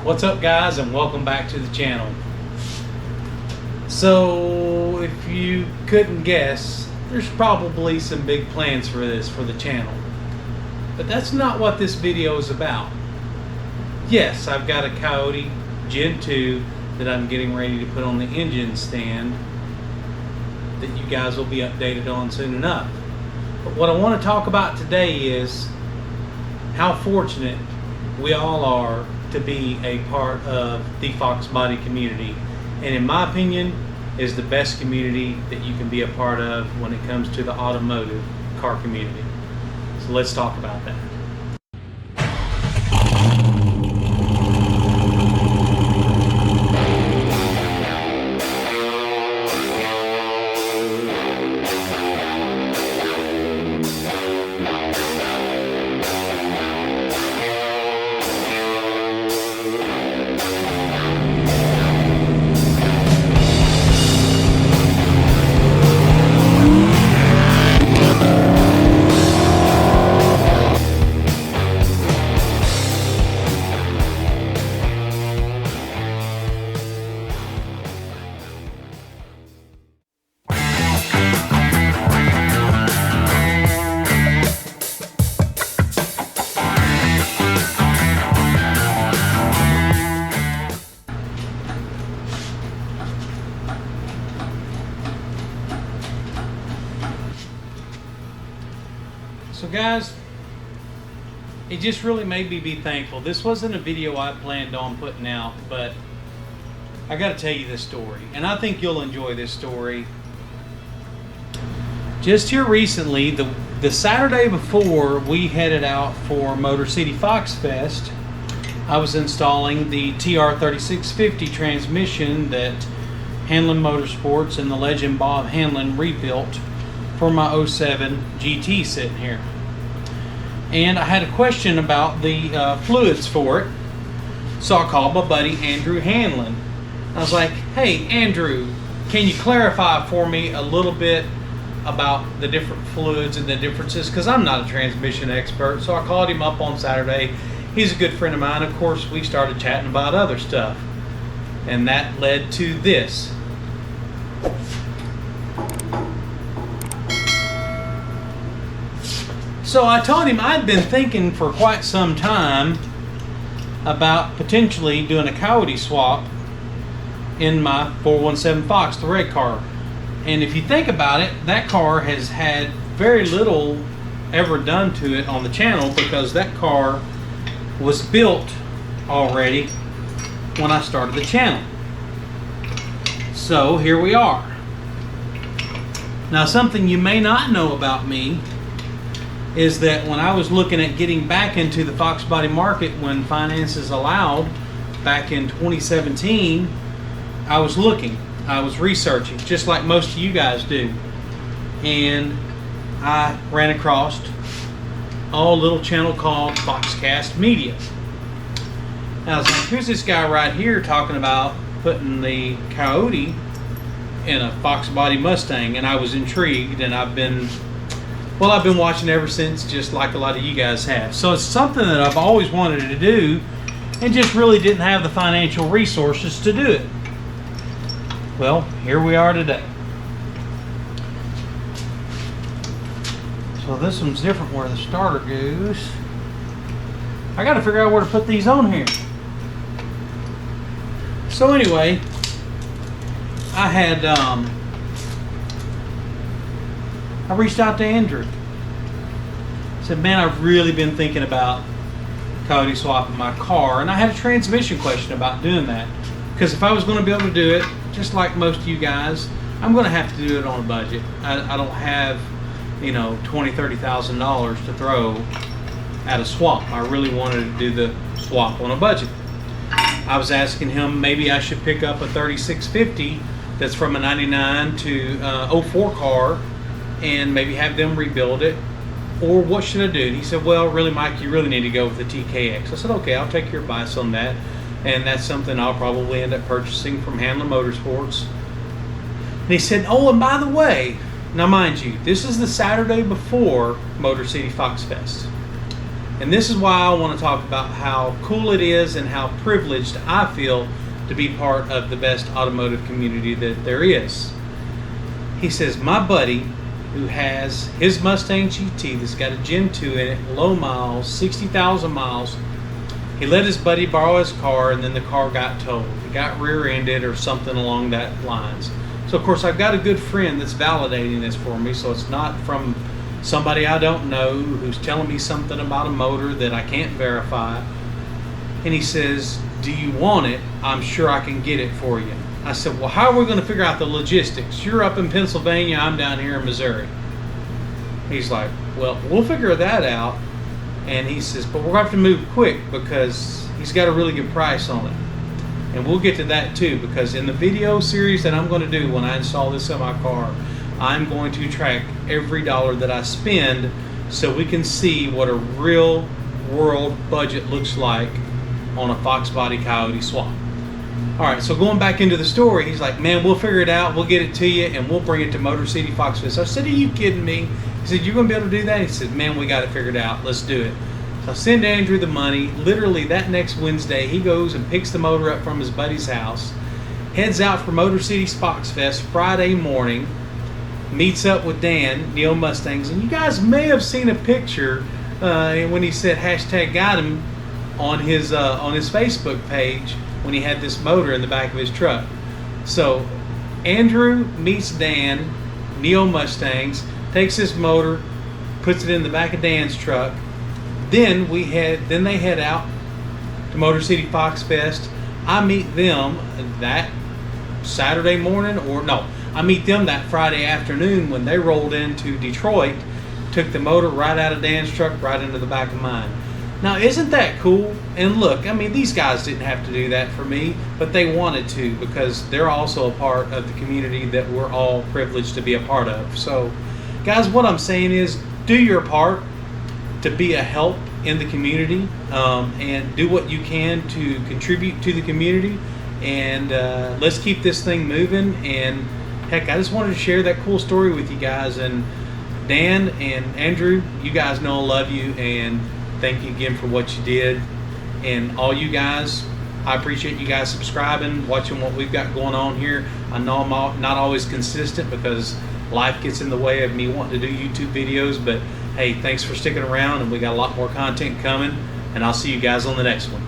What's up, guys, and welcome back to the channel. So if you couldn't guess, there's probably some big plans for the channel, but that's not what this video is about. Yes, I've got a Coyote Gen 2 that I'm getting ready to put on the engine stand that you guys will be updated on soon enough. But what I want to talk about today is how fortunate we all are to be a part of the Fox Body community, and in my opinion is the best community that you can be a part of when it comes to the automotive car community. So let's talk about that. So guys, it just really made me be thankful. This wasn't a video I planned on putting out, but I got to tell you this story, and I think you'll enjoy this story. Just here recently, the Saturday before we headed out for Motor City Fox Fest, I was installing the TR3650 transmission that Hanlon Motorsports and the legend Bob Hanlon rebuilt for my 07 GT sitting here. And I had a question about the fluids for it, so I called my buddy Andrew Hanlon. I was like, hey Andrew, can you clarify for me a little bit about the different fluids and the differences, because I'm not a transmission expert. So I called him up on Saturday. He's a good friend of mine. Of course, we started chatting about other stuff, and that led to this. So I told him I'd been thinking for quite some time about potentially doing a Coyote swap in my 417 Fox, the red car. And if you think about it, that car has had very little ever done to it on the channel, because that car was built already when I started the channel. So here we are. Now, something you may not know about me is that when I was looking at getting back into the Fox Body market when finances allowed back in 2017, I was looking, I was researching, just like most of you guys do, and I ran across a little channel called Foxcast Media. And I was like, here's this guy right here talking about putting the Coyote in a Fox Body Mustang, and I was intrigued, and I've been watching ever since, just like a lot of you guys have. So it's something that I've always wanted to do, and just really didn't have the financial resources to do it. Well, here we are today. So this one's different where the starter goes. I got to figure out where to put these on here. So anyway, I had I reached out to Andrew. I said, man, I've really been thinking about Coyote swapping my car, and I had a transmission question about doing that, because if I was going to be able to do it, just like most of you guys, I'm going to have to do it on a budget. I don't have, $20,000, $30,000 to throw at a swap. I really wanted to do the swap on a budget. I was asking him maybe I should pick up a 3650 that's from a 99 to 04 car and maybe have them rebuild it, or what should I do? And he said, well, really, Mike, you really need to go with the TKX. I said, okay, I'll take your advice on that, and that's something I'll probably end up purchasing from Hanlon Motorsports. And he said, oh, and by the way, now mind you, this is the Saturday before Motor City Fox Fest. And this is why I want to talk about how cool it is and how privileged I feel to be part of the best automotive community that there is. He says, my buddy who has his Mustang GT that's got a Gen 2 in it, low miles, 60,000 miles, he let his buddy borrow his car and then the car got towed. It got rear-ended or something along that lines. So of course I've got a good friend that's validating this for me, so it's not from somebody I don't know who's telling me something about a motor that I can't verify. And he says, do you want it? I'm sure I can get it for you. I said, well, how are we going to figure out the logistics? You're up in Pennsylvania, I'm down here in Missouri. He's like, well, we'll figure that out. And he says, but we're going to have to move quick because he's got a really good price on it. And we'll get to that too, because in the video series that I'm going to do when I install this in my car, I'm going to track every dollar that I spend so we can see what a real world budget looks like on a Fox Body Coyote swap. Alright, so going back into the story, he's like, man, we'll figure it out, we'll get it to you, and we'll bring it to Motor City Fox Fest. I said, are you kidding me? He said, you're going to be able to do that? He said, man, we got it figured out, let's do it. So I send Andrew the money. Literally that next Wednesday, he goes and picks the motor up from his buddy's house, heads out for Motor City Fox Fest Friday morning, meets up with Dan, Neo Mustangs, and you guys may have seen a picture when he said hashtag got him on his Facebook page when he had this motor in the back of his truck. So Andrew meets Dan, Neo Mustangs, takes this motor, puts it in the back of Dan's truck. Then they head out to Motor City Fox Fest. I meet them that Saturday morning, I meet them that Friday afternoon when they rolled into Detroit, took the motor right out of Dan's truck, right into the back of mine. Now, isn't that cool? And look, I mean, these guys didn't have to do that for me, but they wanted to because they're also a part of the community that we're all privileged to be a part of. So, guys, what I'm saying is do your part to be a help in the community and do what you can to contribute to the community. And let's keep this thing moving. And heck, I just wanted to share that cool story with you guys. And Dan and Andrew, you guys know I love you and thank you again for what you did. And all you guys, I appreciate you guys subscribing, watching what we've got going on here. I know I'm not always consistent because life gets in the way of me wanting to do YouTube videos, but hey, thanks for sticking around and we got a lot more content coming, and I'll see you guys on the next one.